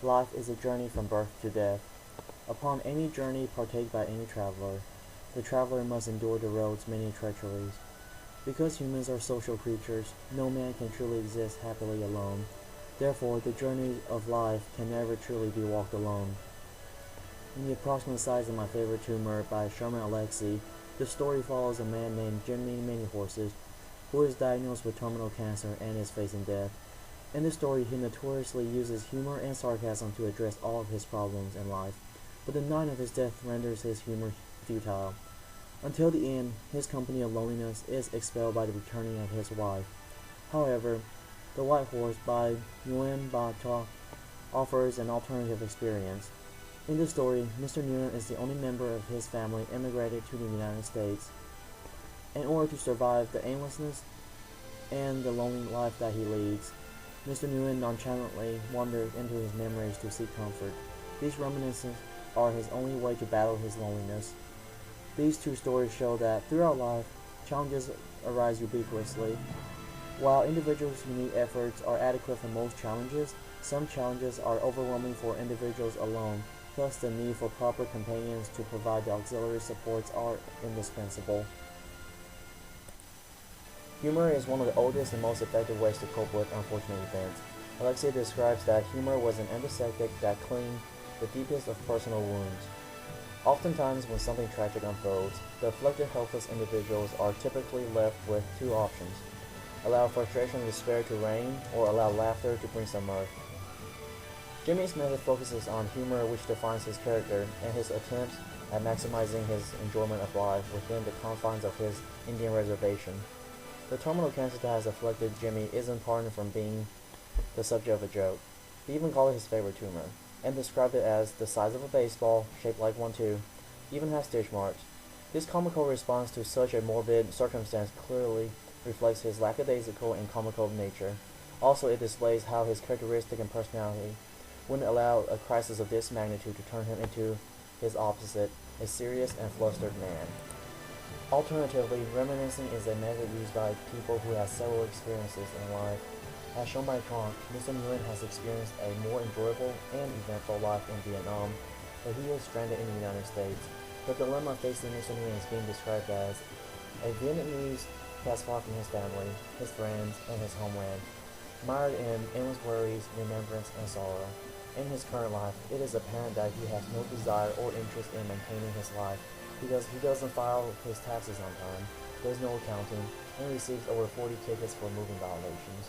Life is a journey from birth to death. Upon any journey partake by any traveler, the traveler must endure the road's many treacheries. Because humans are social creatures, no man can truly exist happily alone. Therefore, the journey of life can never truly be walked alone. In The Approximate Size of My Favorite Tumor by Sherman Alexie, the story follows a man named Jimmy Manyhorses, who is diagnosed with terminal cancer and is facing death. In the story, he notoriously uses humor and sarcasm to address all of his problems in life, but the night of his death renders his humor futile. Until the end, his company of loneliness is expelled by the returning of his wife. However, The White Horse by Nguyen Ba Toc offers an alternative experience. In the story, Mr. Nguyen is the only member of his family immigrated to the United States. In order to survive the aimlessness and the lonely life that he leads, Mr. Nguyen nonchalantly wanders into his memories to seek comfort. These reminiscences are his only way to battle his loneliness. These two stories show that throughout life, challenges arise ubiquitously. While individuals' unique efforts are adequate for most challenges, some challenges are overwhelming for individuals alone. Thus, the need for proper companions to provide the auxiliary supports are indispensable. Humor is one of the oldest and most effective ways to cope with unfortunate events. Alexia describes that humor was an antiseptic that cleaned the deepest of personal wounds. Oftentimes, when something tragic unfolds, the afflicted helpless individuals are typically left with two options: allow frustration and despair to reign, or allow laughter to bring some mirth. Jimmy's method focuses on humor, which defines his character and his attempts at maximizing his enjoyment of life within the confines of his Indian reservation. The terminal cancer that has afflicted Jimmy isn't pardoned from being the subject of a joke. He even called it his favorite tumor, and described it as the size of a baseball, shaped like one too, even has stitch marks. This comical response to such a morbid circumstance clearly reflects his lackadaisical and comical nature. Also, it displays how his characteristic and personality wouldn't allow a crisis of this magnitude to turn him into his opposite, a serious and flustered man. Alternatively, reminiscing is a method used by people who have several experiences in life. As shown by Tronc, Mr. Nguyen has experienced a more enjoyable and eventful life in Vietnam, but he is stranded in the United States. The dilemma facing Mr. Nguyen is being described as a Vietnamese cast far from his family, his friends, and his homeland, mired in endless worries, remembrance, and sorrow. In his current life, it is apparent that he has no desire or interest in maintaining his life because he doesn't file his taxes on time, does no accounting, and receives over 40 tickets for moving violations.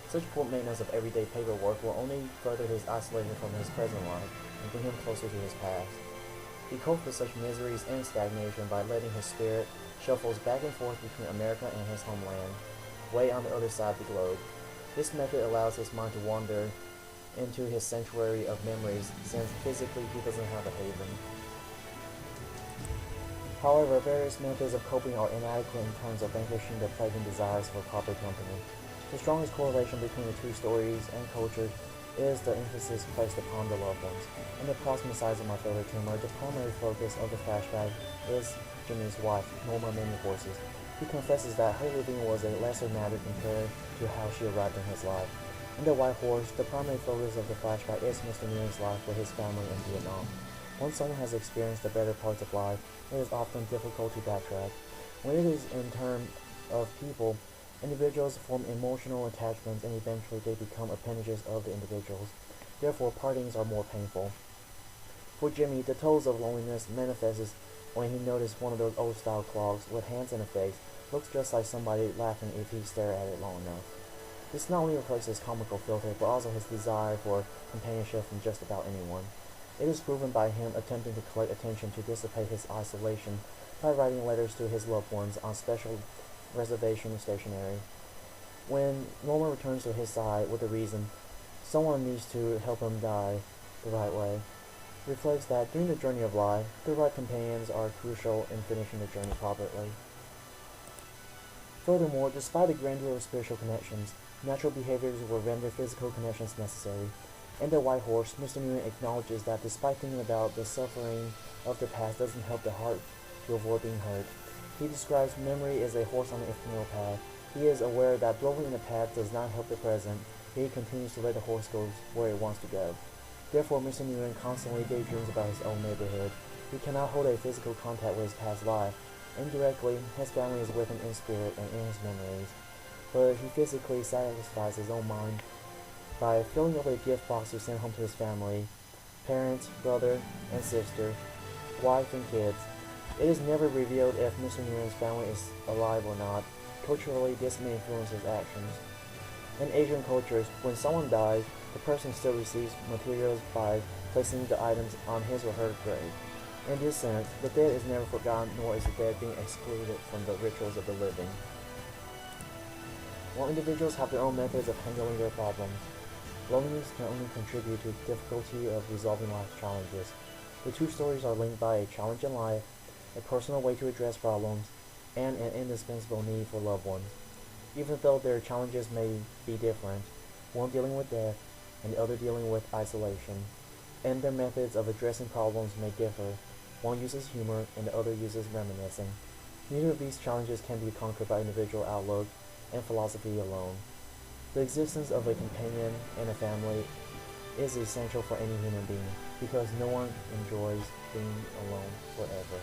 Such poor maintenance of everyday paperwork will only further his isolation from his present life and bring him closer to his past. He copes with such miseries and stagnation by letting his spirit shuffles back and forth between America and his homeland, way on the other side of the globe. This method allows his mind to wander into his sanctuary of memories, since physically he doesn't have a haven. However, various methods of coping are inadequate in terms of vanquishing the plaguing desires for proper company. The strongest correlation between the two stories and cultures is the emphasis placed upon the loved ones. In The Approximate Size of My Favorite Tumor, the primary focus of the flashback is Jimmy's wife, Norma Manyhorses, who confesses that her living was a lesser matter compared to how she arrived in his life. In The White Horse, the primary focus of the flashback is Mr. Nguyen's life with his family in Vietnam. Once someone has experienced the better parts of life, it is often difficult to backtrack. When it is in terms of people, individuals form emotional attachments and eventually they become appendages of the individuals. Therefore, partings are more painful. For Jimmy, the tones of loneliness manifests when he noticed one of those old-style clocks with hands and a face. Looks just like somebody laughing if he stared at it long enough. This not only reflects his comical filter, but also his desire for companionship from just about anyone. It is proven by him attempting to collect attention to dissipate his isolation by writing letters to his loved ones on special reservation stationery. When Norma returns to his side with the reason someone needs to help him die the right way, reflects that during the journey of life, the right companions are crucial in finishing the journey properly. Furthermore, despite the grandeur of spiritual connections, natural behaviors will render physical connections necessary. In The White Horse, Mr. Nguyen acknowledges that despite thinking about the suffering of the past doesn't help the heart to avoid being hurt. He describes memory as a horse on an ephemeral path. He is aware that dwelling in the past does not help the present. he continues to let the horse go where it wants to go. Therefore, Mr. Nguyen constantly daydreams about his own neighborhood. He cannot hold a physical contact with his past life. Indirectly, his family is with him in spirit and in his memories, but he physically satisfies his own mind by filling up a gift box to send home to his family, parents, brother and sister, wife and kids. It is never revealed if Mr. Nguyen's family is alive or not. Culturally, this may influence his actions. In Asian cultures, when someone dies, the person still receives materials by placing the items on his or her grave. In this sense, the dead is never forgotten, nor is the dead being excluded from the rituals of the living. While individuals have their own methods of handling their problems, loneliness can only contribute to the difficulty of resolving life's challenges. The two stories are linked by a challenge in life, a personal way to address problems, and an indispensable need for loved ones. Even though their challenges may be different, one dealing with death and the other dealing with isolation, and their methods of addressing problems may differ. One uses humor and the other uses reminiscing. Neither of these challenges can be conquered by individual outlook and philosophy alone. The existence of a companion and a family is essential for any human being because no one enjoys being alone forever.